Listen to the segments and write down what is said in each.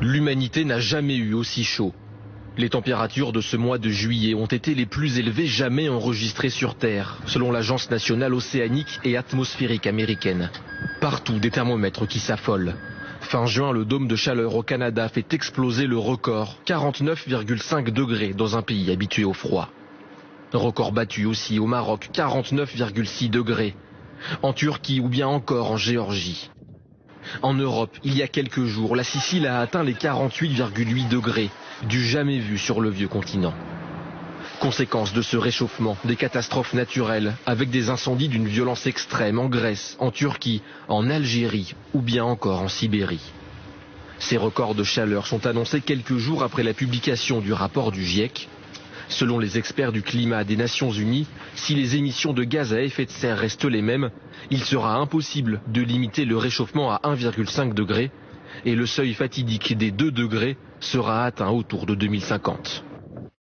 L'humanité n'a jamais eu aussi chaud. Les températures de ce mois de juillet ont été les plus élevées jamais enregistrées sur Terre, selon l'Agence nationale océanique et atmosphérique américaine. Partout, des thermomètres qui s'affolent. Fin juin, le dôme de chaleur au Canada fait exploser le record, 49,5 degrés dans un pays habitué au froid. Record battu aussi au Maroc, 49,6 degrés. En Turquie ou bien encore en Géorgie. En Europe, il y a quelques jours, la Sicile a atteint les 48,8 degrés, du jamais vu sur le vieux continent. Conséquence de ce réchauffement, des catastrophes naturelles, avec des incendies d'une violence extrême en Grèce, en Turquie, en Algérie ou bien encore en Sibérie. Ces records de chaleur sont annoncés quelques jours après la publication du rapport du GIEC. Selon les experts du climat des Nations Unies, si les émissions de gaz à effet de serre restent les mêmes, il sera impossible de limiter le réchauffement à 1,5 degré et le seuil fatidique des 2 degrés sera atteint autour de 2050.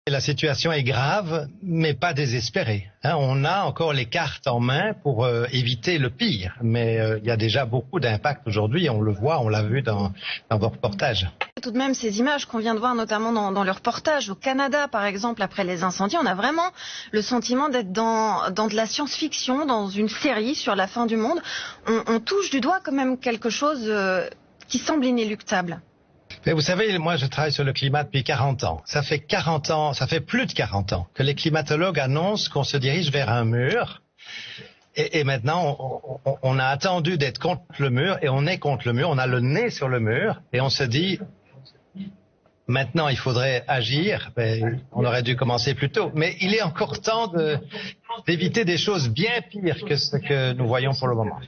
La situation est grave, mais pas désespérée. On a encore les cartes en main pour éviter le pire, mais il y a déjà beaucoup d'impact aujourd'hui, on le voit, on l'a vu dans vos reportages. Tout de même, ces images qu'on vient de voir, notamment dans le reportage au Canada, par exemple, après les incendies, on a vraiment le sentiment d'être dans de la science-fiction, dans une série sur la fin du monde. On touche du doigt quand même quelque chose qui semble inéluctable. Mais vous savez, moi je travaille sur le climat depuis 40 ans. Ça fait 40 ans, ça fait plus de 40 ans que les climatologues annoncent qu'on se dirige vers un mur. Et maintenant, on a attendu d'être contre le mur et on est contre le mur. On a le nez sur le mur et on se dit, maintenant il faudrait agir. On aurait dû commencer plus tôt. Mais il est encore temps d'éviter des choses bien pires que ce que nous voyons pour le moment.